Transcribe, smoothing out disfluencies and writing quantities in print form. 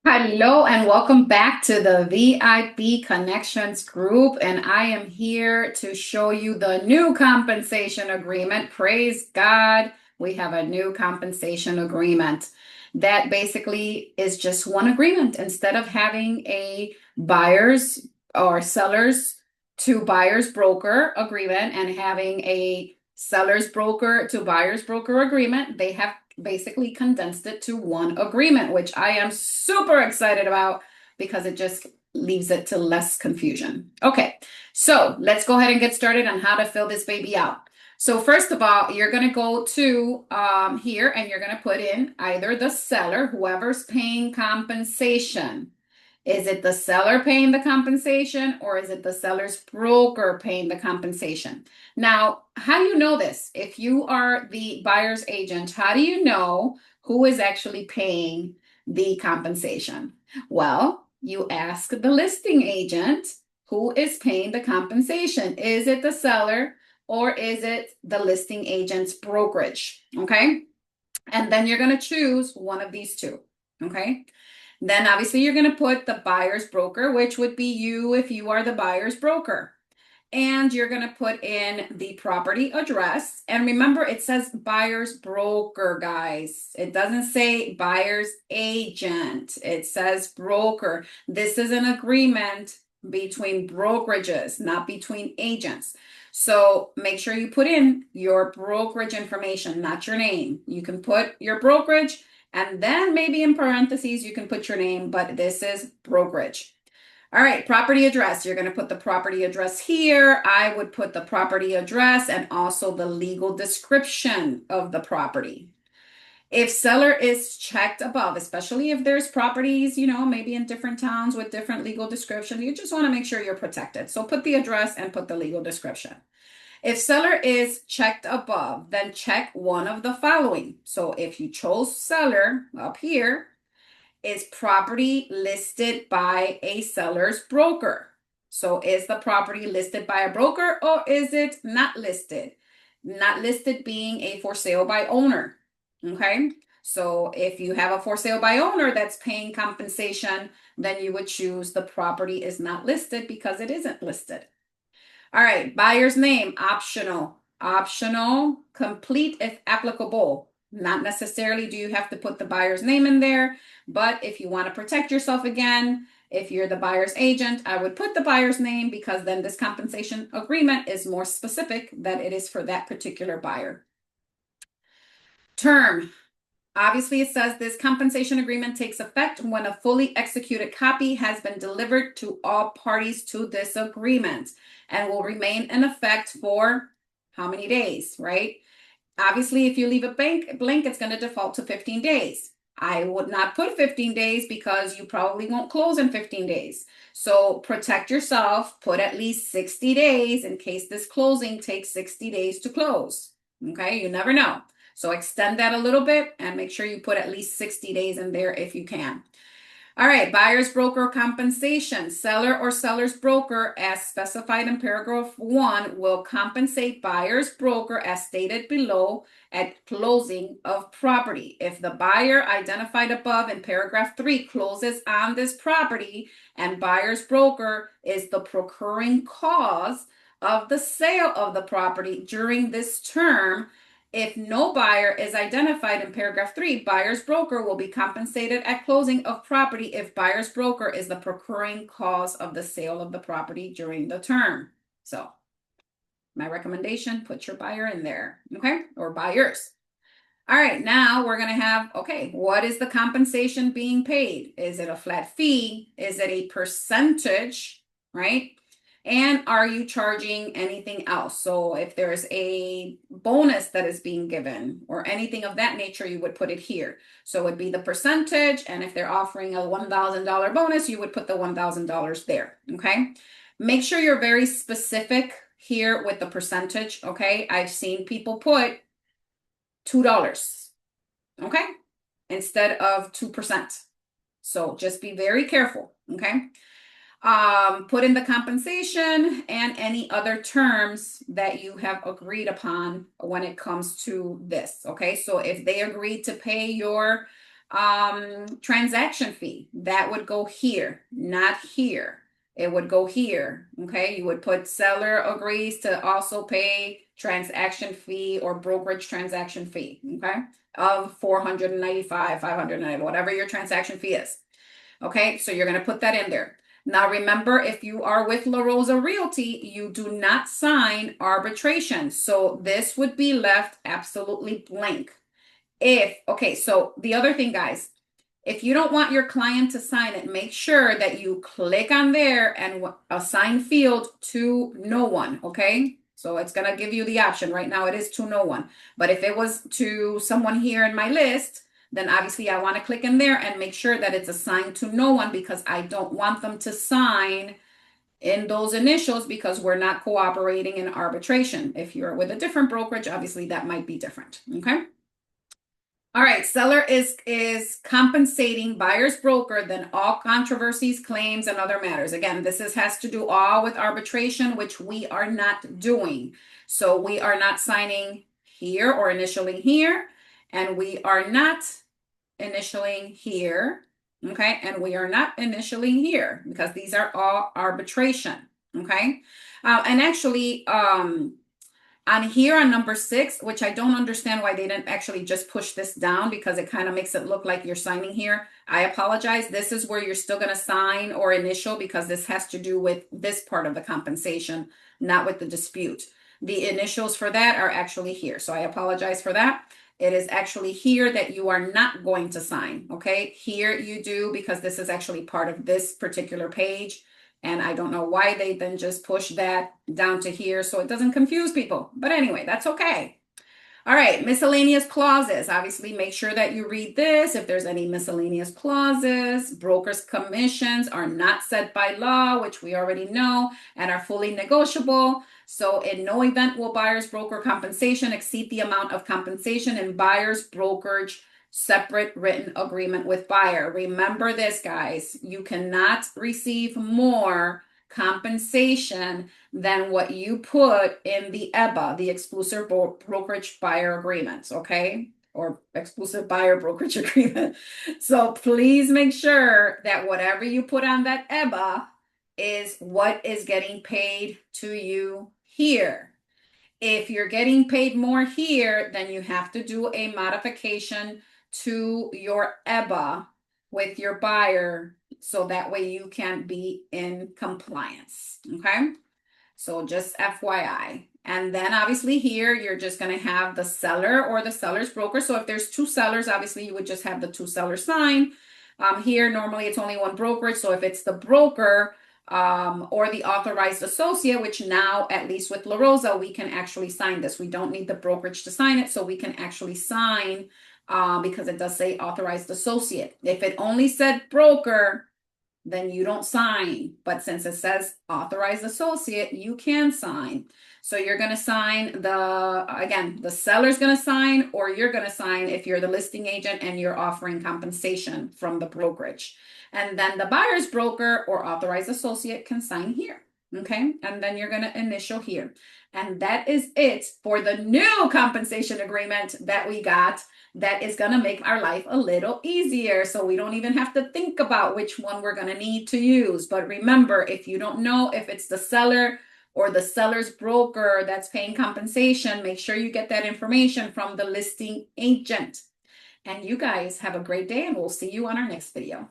Hello and welcome back to the VIP Connections group. And I am here to show you the new compensation agreement. Praise God, we have a new compensation agreement that basically is just one agreement. Instead of having a buyer's or seller's to buyer's broker agreement and having a seller's broker to buyer's broker agreement, they have basically condensed it to one agreement, which I am super excited about because it just leaves it to less confusion. Okay, so let's go ahead and get started on how to fill this baby out. So first of all, you're going to go to here and you're going to put in either the seller, whoever's paying compensation. Is it the seller paying the compensation or is it the seller's broker paying the compensation? Now, how do you know this? If you are the buyer's agent, how do you know who is actually paying the compensation? Well, you ask the listing agent who is paying the compensation. Is it the seller or is it the listing agent's brokerage? Okay. And then you're going to choose one of these two. Okay. Then obviously you're going to put the buyer's broker, which would be you if you are the buyer's broker. And you're going to put in the property address. And remember, it says buyer's broker, guys. It doesn't say buyer's agent. It says broker. This is an agreement between brokerages, not between agents. So make sure you put in your brokerage information, not your name. You can put your brokerage and then maybe in parentheses, you can put your name, but this is brokerage. All right, property address. You're going to put the property address here. I would put the property address and also the legal description of the property. If seller is checked above, especially if there's properties, maybe in different towns with different legal description, you just want to make sure you're protected. So put the address and put the legal description. If seller is checked above, then check one of the following. So if you chose seller up here, is property listed by a seller's broker? So is the property listed by a broker or is it not listed? Not listed being a for sale by owner. Okay. So if you have a for sale by owner that's paying compensation, then you would choose the property is not listed because it isn't listed. All right, buyer's name, optional. Optional, complete if applicable. Not necessarily do you have to put the buyer's name in there, but if you want to protect yourself again, if you're the buyer's agent, I would put the buyer's name because then this compensation agreement is more specific that it is for that particular buyer. Term. Obviously, it says this compensation agreement takes effect when a fully executed copy has been delivered to all parties to this agreement and will remain in effect for how many days, right? Obviously, if you leave it blank, it's going to default to 15 days. I would not put 15 days because you probably won't close in 15 days. So protect yourself, put at least 60 days in case this closing takes 60 days to close. Okay, you never know. So extend that a little bit and make sure you put at least 60 days in there if you can. All right, buyer's broker compensation. Seller or seller's broker, as specified in paragraph 1, will compensate buyer's broker as stated below at closing of property. If the buyer identified above in paragraph 3 closes on this property and buyer's broker is the procuring cause of the sale of the property during this term, if no buyer is identified in paragraph 3, buyer's broker will be compensated at closing of property if buyer's broker is the procuring cause of the sale of the property during the term. So my recommendation, put your buyer in there, okay? Or buyers. All right, now we're going to have, okay, what is the compensation being paid? Is it a flat fee? Is it a percentage, right? And are you charging anything else? So if there's a bonus that is being given or anything of that nature, you would put it here. So it would be the percentage. And if they're offering a $1,000 bonus, you would put the $1,000 there. Okay. Make sure you're very specific here with the percentage. Okay. I've seen people put $2. Okay. Instead of 2%. So just be very careful. Okay. Put in the compensation and any other terms that you have agreed upon when it comes to this. Okay, so if they agreed to pay your Transaction fee, that would go here, not here. It would go here. Okay, you would put seller agrees to also pay transaction fee or brokerage transaction fee, okay, of 495, 590, whatever your transaction fee is. Okay, so you're going to put that in there. Now remember, if you are with La Rosa Realty, you do not sign arbitration. So this would be left absolutely blank. Okay, so the other thing, guys, if you don't want your client to sign it, make sure that you click on there and assign field to no one, okay? So it's going to give you the option. Right now it is to no one. But if it was to someone here in my list, then obviously I want to click in there and make sure that it's assigned to no one because I don't want them to sign in those initials because we're not cooperating in arbitration. If you're with a different brokerage, obviously that might be different, okay? All right, seller is compensating buyer's broker, then all controversies, claims, and other matters. Again, has to do all with arbitration, which we are not doing. So we are not signing here or initialing here, and we are not initialing here, okay? And we are not initialing here because these are all arbitration, okay? And actually, on here on number 6, which I don't understand why they didn't actually just push this down because it kind of makes it look like you're signing here. I apologize. This is where you're still going to sign or initial because this has to do with this part of the compensation, not with the dispute. The initials for that are actually here. So I apologize for that. It is actually here that you are not going to sign, okay? Here you do because this is actually part of this particular page. And I don't know why they then just push that down to here so it doesn't confuse people. But anyway, that's okay. All right, miscellaneous clauses. Obviously, make sure that you read this. If there's any miscellaneous clauses, brokers' commissions are not set by law, which we already know, and are fully negotiable. So in no event will buyer's broker compensation exceed the amount of compensation in buyer's brokerage separate written agreement with buyer. Remember this, guys. You cannot receive more compensation than what you put in the EBA, the exclusive brokerage buyer agreements, okay? Or exclusive buyer brokerage agreement. So please make sure that whatever you put on that EBA is what is getting paid to you here. If you're getting paid more here, then you have to do a modification to your EBA with your buyer so that way you can be in compliance, okay? So just FYI. And then obviously here, you're just going to have the seller or the seller's broker. So if there's 2 sellers, obviously you would just have the 2 sellers sign. Here, normally it's only 1 brokerage. So if it's the broker or the authorized associate, which now, at least with La Rosa, we can actually sign this. We don't need the brokerage to sign it. So we can actually sign because it does say authorized associate. If it only said broker, then you don't sign. But since it says authorized associate, you can sign. So you're going to sign the seller's going to sign, or you're going to sign if you're the listing agent and you're offering compensation from the brokerage. And then the buyer's broker or authorized associate can sign here. Okay. And then you're going to initial here. And that is it for the new compensation agreement that we got. That is going to make our life a little easier. So we don't even have to think about which one we're going to need to use. But remember, if you don't know if it's the seller or the seller's broker that's paying compensation, make sure you get that information from the listing agent. And you guys have a great day, and we'll see you on our next video.